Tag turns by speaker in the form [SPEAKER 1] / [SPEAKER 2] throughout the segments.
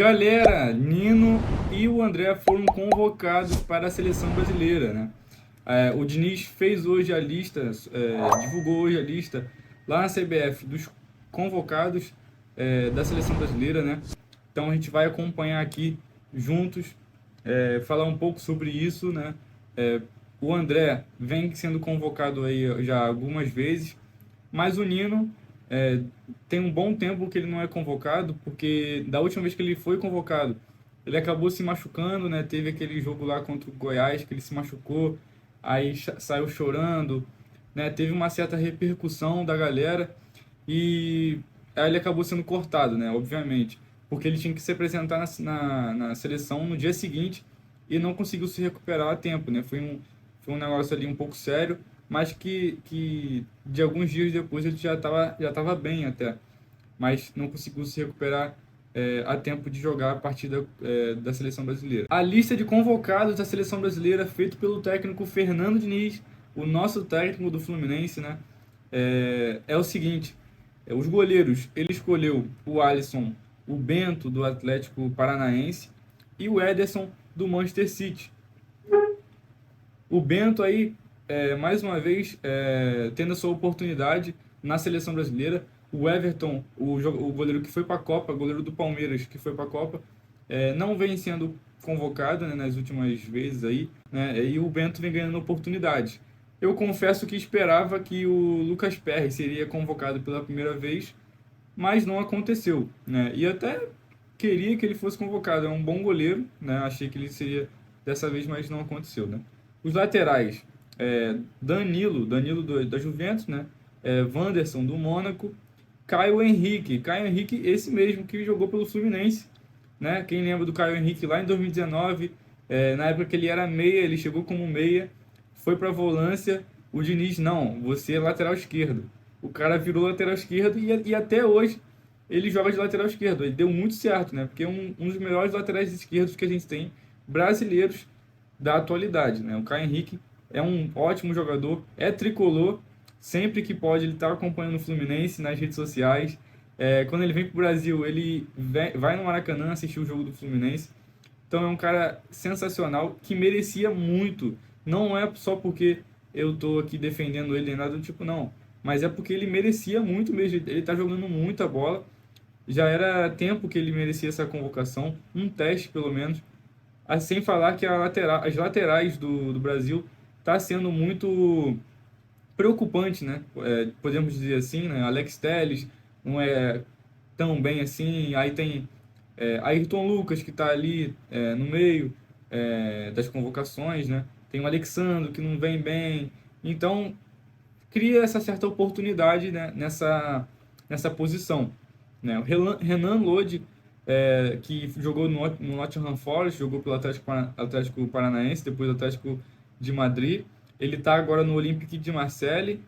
[SPEAKER 1] Galera, Nino e o André foram convocados para a seleção brasileira, né? O Diniz fez hoje a lista, divulgou hoje a lista lá na CBF dos convocados da seleção brasileira, né? Então a gente vai acompanhar aqui juntos, falar um pouco sobre isso, né? É, o André vem sendo convocado aí já algumas vezes, mas o Nino é, tem um bom tempo que ele não é convocado, porque da última vez que ele foi convocado, ele acabou se machucando, né? Teve aquele jogo lá contra o Goiás que ele se machucou, aí saiu chorando, né? Teve uma certa repercussão da galera e aí ele acabou sendo cortado, né? Obviamente, porque ele tinha que se apresentar na seleção no dia seguinte e não conseguiu se recuperar a tempo, né? Foi um negócio ali um pouco sério, mas que de alguns dias depois ele já tava bem até, mas não conseguiu se recuperar a tempo de jogar a partida da seleção brasileira. A lista de convocados da seleção brasileira, feito pelo técnico Fernando Diniz, o nosso técnico do Fluminense, né? É o seguinte: os goleiros, ele escolheu o Alisson, o Bento do Atlético Paranaense e o Ederson do Manchester City. O Bento aí, mais uma vez, tendo a sua oportunidade na seleção brasileira. O Everton, o goleiro que foi para a Copa, goleiro do Palmeiras que foi para a Copa, não vem sendo convocado, né, nas últimas vezes aí, né, e o Bento vem ganhando oportunidades. Eu confesso que esperava que o Lucas Perry seria convocado pela primeira vez, mas não aconteceu, né? E até queria que ele fosse convocado. É um bom goleiro, né? Achei que ele seria dessa vez, mas não aconteceu, né? Os laterais, Danilo da Juventus, né? Wanderson do Mônaco, Caio Henrique, esse mesmo que jogou pelo Fluminense, né? Quem lembra do Caio Henrique lá em 2019, na época que ele era meia, ele chegou como meia, foi para a volância, o Diniz, não, você é lateral esquerdo. O cara virou lateral esquerdo e até hoje ele joga de lateral esquerdo. Ele deu muito certo, né? Porque é um dos melhores laterais esquerdos que a gente tem brasileiros da atualidade, né? O Caio Henrique é um ótimo jogador, é tricolor, sempre que pode ele está acompanhando o Fluminense nas redes sociais. Quando ele vem para o Brasil, ele vai no Maracanã assistir o jogo do Fluminense. Então é um cara sensacional que merecia muito. Não é só porque eu tô aqui defendendo ele nem nada do tipo, não. Mas é porque ele merecia muito mesmo. Ele tá jogando muita bola. Já era tempo que ele merecia essa convocação. Um teste, pelo menos. Sem falar que as laterais do Brasil tá sendo muito preocupante, né? Podemos dizer assim, né? Alex Telles não é tão bem assim. Aí tem Ayrton Lucas, que está ali no meio das convocações, né? Tem o Alexandre, que não vem bem. Então, cria essa certa oportunidade, né, nessa posição, né? O Renan Lodi, que jogou no Nottingham Forest, jogou pelo Atlético Paranaense, depois Atlético de Madrid. Ele está agora no Olympique de Marseille,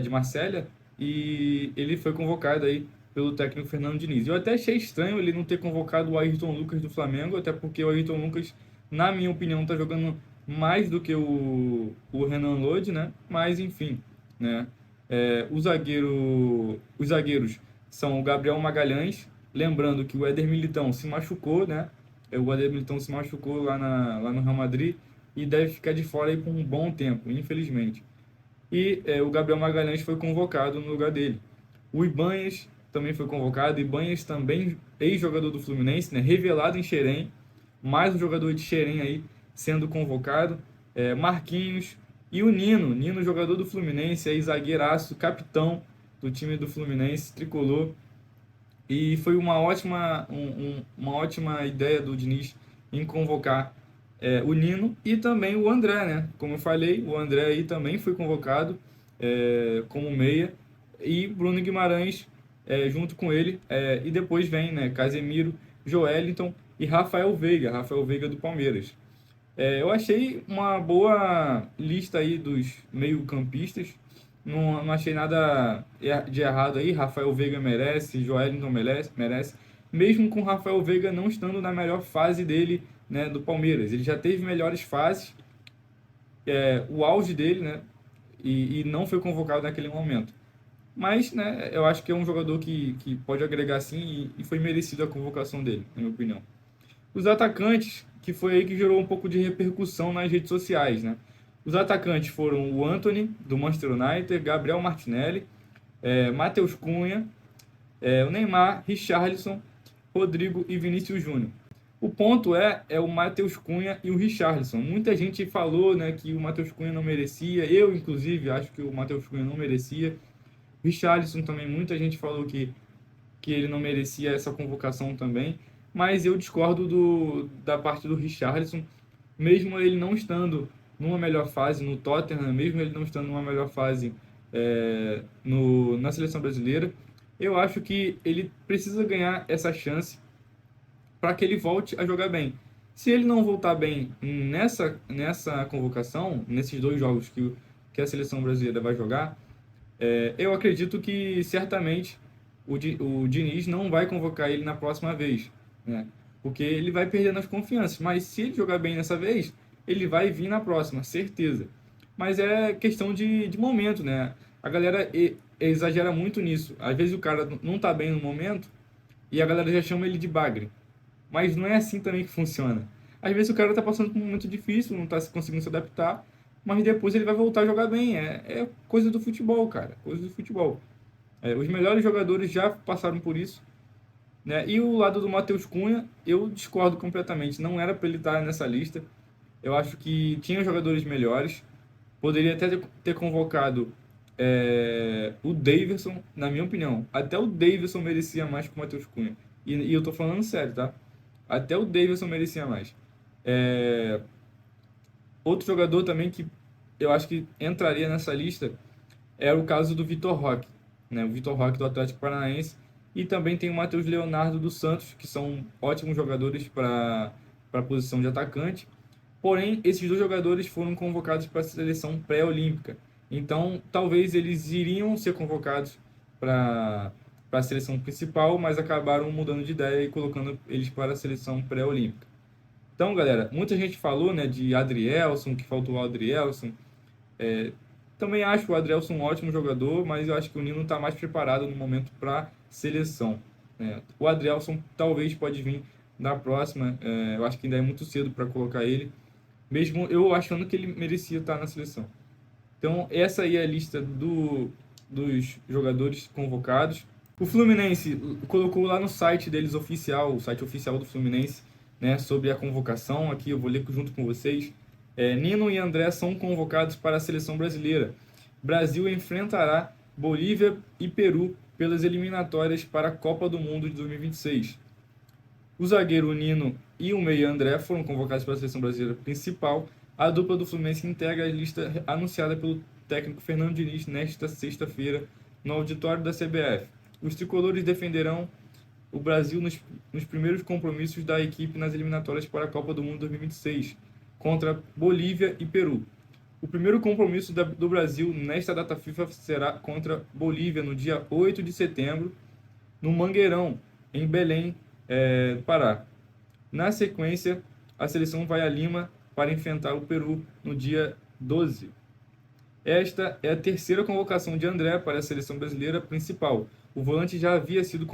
[SPEAKER 1] de Marselha, e ele foi convocado aí pelo técnico Fernando Diniz. Eu até achei estranho ele não ter convocado o Ayrton Lucas do Flamengo, até porque o Ayrton Lucas, na minha opinião, está jogando mais do que o Renan Lodi, né? Mas enfim, né? Os zagueiros são o Gabriel Magalhães, lembrando que o Éder Militão se machucou, né? O Éder Militão se machucou lá no Real Madrid e deve ficar de fora aí por um bom tempo, infelizmente. E o Gabriel Magalhães foi convocado no lugar dele. O Ibanhas também foi convocado. Ibanhas também ex-jogador do Fluminense, né? Revelado em Xerém, mais um jogador de Xerém aí sendo convocado. Marquinhos e o Nino, jogador do Fluminense, aí zagueiraço, capitão do time do Fluminense, tricolor. E foi uma ótima ideia do Diniz em convocar o Nino e também o André, né? Como eu falei, o André aí também foi convocado como meia e Bruno Guimarães junto com ele. E depois vem, né, Casemiro, Joelinton e Rafael Veiga do Palmeiras. Eu achei uma boa lista aí dos meio-campistas. Não achei nada de errado aí. Rafael Veiga merece, Joelinton merece. Mesmo com o Rafael Veiga não estando na melhor fase dele, né, do Palmeiras. Ele já teve melhores fases, o auge dele, né, e não foi convocado naquele momento. Mas, né, eu acho que é um jogador que pode agregar sim e foi merecido a convocação dele, na minha opinião. Os atacantes, que foi aí que gerou um pouco de repercussão nas redes sociais, né? Os atacantes foram o Antony, do Manchester United, Gabriel Martinelli, Matheus Cunha, o Neymar, Richarlison, Rodrigo e Vinícius Júnior. O ponto é o Matheus Cunha e o Richarlison. Muita gente falou, né, que o Matheus Cunha não merecia. Eu, inclusive, acho que o Matheus Cunha não merecia. O Richarlison também, muita gente falou que ele não merecia essa convocação também. Mas eu discordo da parte do Richarlison, mesmo ele não estando numa melhor fase no Tottenham, mesmo ele não estando numa melhor fase na seleção brasileira, eu acho que ele precisa ganhar essa chance para que ele volte a jogar bem. Se ele não voltar bem nessa convocação, nesses dois jogos que a seleção brasileira vai jogar, eu acredito que certamente o Diniz não vai convocar ele na próxima vez, né? Porque ele vai perdendo as confianças. Mas se ele jogar bem nessa vez, ele vai vir na próxima, certeza. Mas é questão de momento, né? A galera exagera muito nisso. Às vezes o cara não tá bem no momento e a galera já chama ele de bagre. Mas não é assim também que funciona. Às vezes o cara tá passando por um momento difícil, não tá conseguindo se adaptar, mas depois ele vai voltar a jogar bem. É coisa do futebol, cara. Coisa do futebol. Os melhores jogadores já passaram por isso, né? E o lado do Matheus Cunha, eu discordo completamente. Não era para ele estar nessa lista. Eu acho que tinha jogadores melhores. Poderia até ter convocado o Daverson, na minha opinião. Até o Daverson merecia mais que o Matheus Cunha. E eu tô falando sério, tá? Até o Daverson merecia mais. Outro jogador também que eu acho que entraria nessa lista é o caso do Vitor Roque, né? O Vitor Roque do Atlético Paranaense. E também tem o Matheus Leonardo do Santos, que são ótimos jogadores para a posição de atacante. Porém, esses dois jogadores foram convocados para a seleção pré-olímpica. Então, talvez eles iriam ser convocados para a seleção principal, mas acabaram mudando de ideia e colocando eles para a seleção pré-olímpica. Então, galera, muita gente falou, né, de Adrielson, que faltou o Adrielson. Também acho o Adrielson um ótimo jogador, mas eu acho que o Nino está mais preparado no momento para seleção, né? O Adrielson talvez pode vir na próxima. Eu acho que ainda é muito cedo para colocar ele, mesmo eu achando que ele merecia estar na seleção. Então, essa aí é a lista dos jogadores convocados. O Fluminense colocou lá no site deles oficial, o site oficial do Fluminense, né, sobre a convocação. Aqui eu vou ler junto com vocês. Nino e André são convocados para a seleção brasileira. Brasil enfrentará Bolívia e Peru pelas eliminatórias para a Copa do Mundo de 2026. O zagueiro Nino e o meia André foram convocados para a seleção brasileira principal. A dupla do Fluminense integra a lista anunciada pelo técnico Fernando Diniz nesta sexta-feira no auditório da CBF. Os tricolores defenderão o Brasil nos primeiros compromissos da equipe nas eliminatórias para a Copa do Mundo 2026, contra Bolívia e Peru. O primeiro compromisso do Brasil nesta data FIFA será contra Bolívia no dia 8 de setembro, no Mangueirão, em Belém, Pará. Na sequência, a seleção vai a Lima para enfrentar o Peru no dia 12. Esta é a terceira convocação de André para a seleção brasileira principal. O volante já havia sido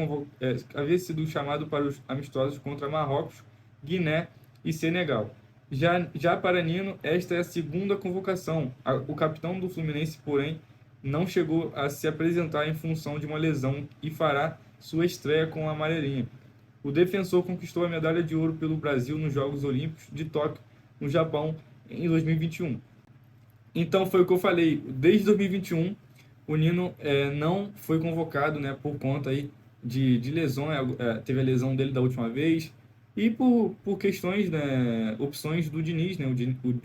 [SPEAKER 1] chamado para os amistosos contra Marrocos, Guiné e Senegal. Já para Nino, esta é a segunda convocação. O capitão do Fluminense, porém, não chegou a se apresentar em função de uma lesão e fará sua estreia com a amarelinha. O defensor conquistou a medalha de ouro pelo Brasil nos Jogos Olímpicos de Tóquio, no Japão, em 2021. Então foi o que eu falei, desde 2021 o Nino não foi convocado, né, por conta aí de lesões, teve a lesão dele da última vez, e por questões, né, opções do Diniz, né,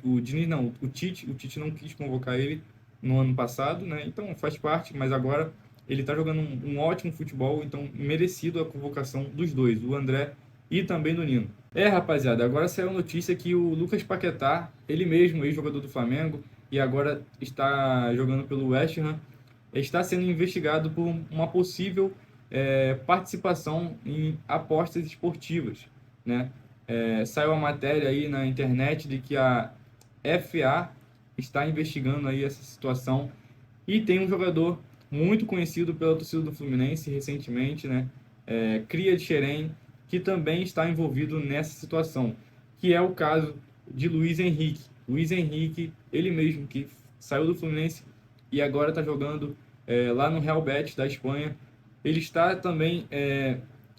[SPEAKER 1] o Diniz não, o Tite não quis convocar ele no ano passado, né, então faz parte, mas agora ele está jogando um ótimo futebol, então merecido a convocação dos dois, do André e também do Nino. Rapaziada, agora saiu a notícia que o Lucas Paquetá, ele mesmo, ex-jogador do Flamengo, e agora está jogando pelo West Ham, está sendo investigado por uma possível participação em apostas esportivas, né? Saiu a matéria aí na internet de que a FA está investigando aí essa situação e tem um jogador muito conhecido pela torcida do Fluminense recentemente, né? Cria de Xerém, que também está envolvido nessa situação, que é o caso de Luiz Henrique. Luiz Henrique, ele mesmo que saiu do Fluminense e agora está jogando lá no Real Betis da Espanha. Ele está também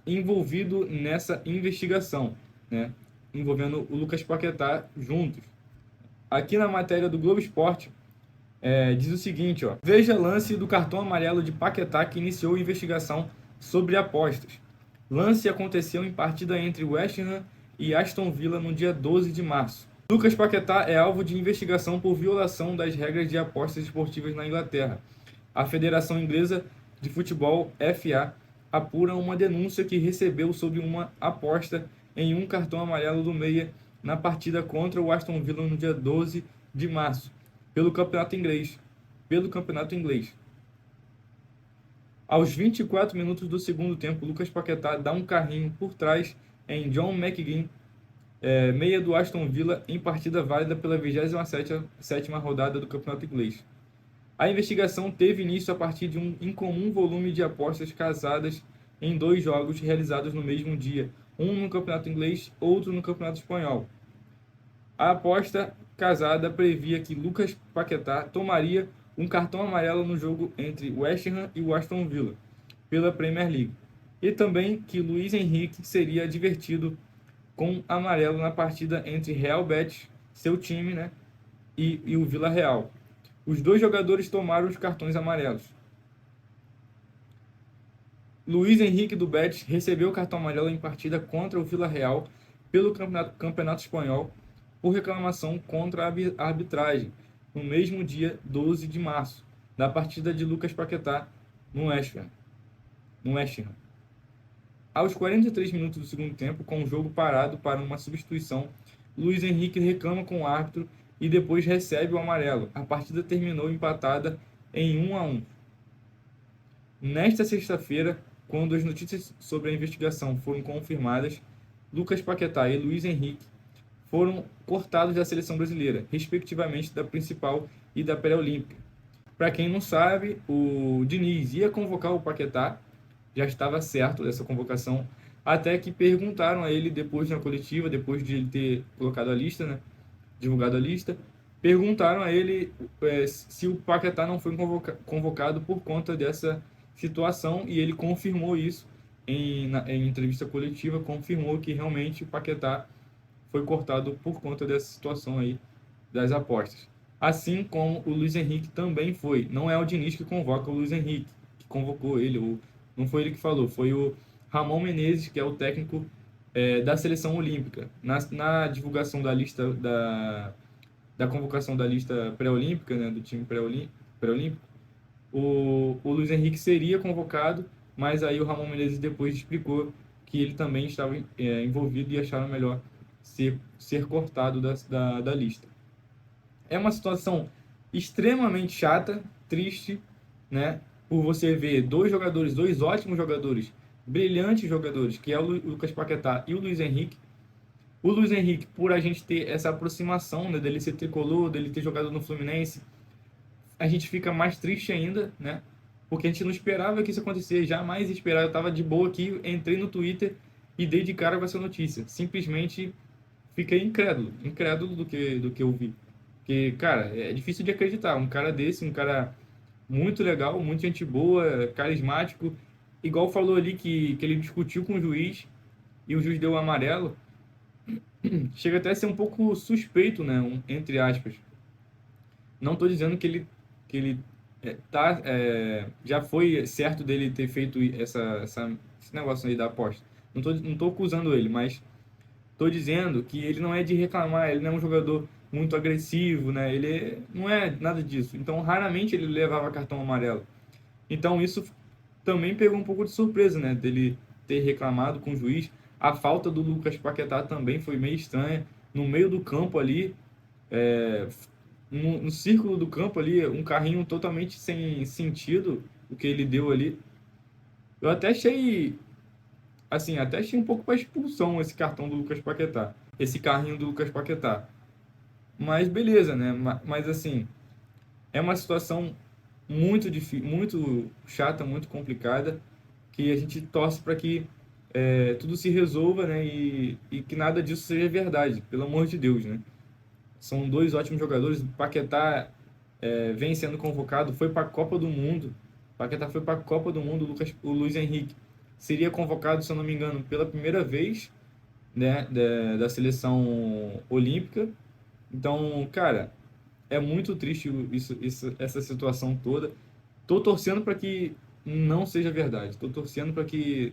[SPEAKER 1] envolvido nessa investigação, né? Envolvendo o Lucas Paquetá juntos. Aqui na matéria do Globo Esporte, diz o seguinte, ó: veja lance do cartão amarelo de Paquetá que iniciou investigação sobre apostas. Lance aconteceu em partida entre West Ham e Aston Villa no dia 12 de março. Lucas Paquetá é alvo de investigação por violação das regras de apostas esportivas na Inglaterra. A Federação Inglesa de Futebol, FA, apura uma denúncia que recebeu sobre uma aposta em um cartão amarelo do meia na partida contra o Aston Villa no dia 12 de março, pelo Campeonato Inglês. Aos 24 minutos do segundo tempo, Lucas Paquetá dá um carrinho por trás em John McGinn, meia do Aston Villa, em partida válida pela 27ª rodada do Campeonato Inglês. A investigação teve início a partir de um incomum volume de apostas casadas em 2 jogos realizados no mesmo dia, um no Campeonato Inglês, outro no Campeonato Espanhol. A aposta casada previa que Lucas Paquetá tomaria um cartão amarelo no jogo entre West Ham e o Aston Villa, pela Premier League, e também que Luiz Henrique seria advertido com amarelo na partida entre Real Betis, seu time, né, e o Vila Real. Os 2 jogadores tomaram os cartões amarelos. Luiz Henrique do Betis recebeu o cartão amarelo em partida contra o Vila Real pelo Campeonato Espanhol por reclamação contra a arbitragem, no mesmo dia 12 de março, da partida de Lucas Paquetá no West Ham. Aos 43 minutos do segundo tempo, com o jogo parado para uma substituição, Luiz Henrique reclama com o árbitro e depois recebe o amarelo. A partida terminou empatada em 1-1. Nesta sexta-feira, quando as notícias sobre a investigação foram confirmadas, Lucas Paquetá e Luiz Henrique foram cortados da seleção brasileira, respectivamente da principal e da pré-olímpica. Para quem não sabe, o Diniz ia convocar o Paquetá, já estava certo dessa convocação, até que perguntaram a ele depois na coletiva, depois de ele ter colocado a lista, né, divulgado a lista, perguntaram a ele se o Paquetá não foi convocado por conta dessa situação, e ele confirmou isso em entrevista coletiva, confirmou que realmente o Paquetá foi cortado por conta dessa situação aí das apostas. Assim como o Luiz Henrique também foi. Não é o Diniz que convoca o Luiz Henrique, que convocou ele, não foi ele que falou, foi o Ramon Menezes, que é o técnico da seleção olímpica. Na divulgação da lista, da convocação da lista pré-olímpica, né, do time pré-olímpico, o Luiz Henrique seria convocado, mas aí o Ramon Menezes depois explicou que ele também estava envolvido e acharam melhor ser cortado da lista. É uma situação extremamente chata, triste, né? Por você ver 2 ótimos jogadores, brilhantes jogadores, que é o Lucas Paquetá e o Luiz Henrique. O Luiz Henrique, por a gente ter essa aproximação, né, dele ser tricolor, dele ter jogado no Fluminense, a gente fica mais triste ainda, né? Porque a gente não esperava que isso acontecesse, jamais esperava. Eu estava de boa aqui, entrei no Twitter e dei de cara com essa notícia. Simplesmente fiquei incrédulo do que eu vi. Porque, cara, é difícil de acreditar. Um cara desse, um cara muito legal, muito gente boa, carismático, igual falou ali que ele discutiu com o juiz e o juiz deu o amarelo. Chega até a ser um pouco suspeito, né? Entre aspas. Não estou dizendo que ele já foi certo dele ter feito esse negócio aí da aposta. Não tô acusando ele, mas estou dizendo que ele não é de reclamar, ele não é um jogador muito agressivo, né? Ele não é nada disso. Então, raramente ele levava cartão amarelo. Então, isso também pegou um pouco de surpresa, né? Dele ter reclamado com o juiz. A falta do Lucas Paquetá também foi meio estranha. No meio do campo ali, no círculo do campo ali, um carrinho totalmente sem sentido, o que ele deu ali. Eu até achei um pouco para expulsão esse cartão do Lucas Paquetá, esse carrinho do Lucas Paquetá. Mas beleza, né? Mas assim, é uma situação muito difícil, muito chata, muito complicada, que a gente torce para que tudo se resolva, né? E que nada disso seja verdade, pelo amor de Deus, né? São dois ótimos jogadores. O Paquetá vem sendo convocado, foi para a Copa do Mundo. O Paquetá foi para a Copa do Mundo. O Luiz Henrique seria convocado, se eu não me engano, pela primeira vez, né, da seleção olímpica. Então, cara, é muito triste essa situação toda. Tô torcendo para que não seja verdade. Tô torcendo para que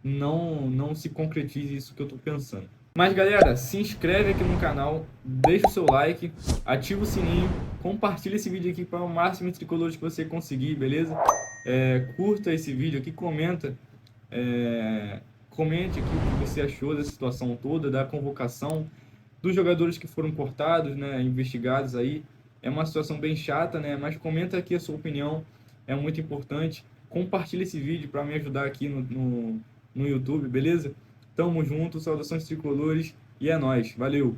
[SPEAKER 1] não se concretize isso que eu tô pensando. Mas galera, se inscreve aqui no canal, deixa o seu like, ativa o sininho, compartilha esse vídeo aqui para o máximo de tricolores que você conseguir, beleza? Curta esse vídeo aqui, comente aqui o que você achou da situação toda, da convocação dos jogadores que foram cortados, né, investigados aí. É uma situação bem chata, né? Mas comenta aqui a sua opinião, é muito importante. Compartilha esse vídeo para me ajudar aqui no YouTube, beleza? Tamo junto, saudações tricolores e é nóis, valeu!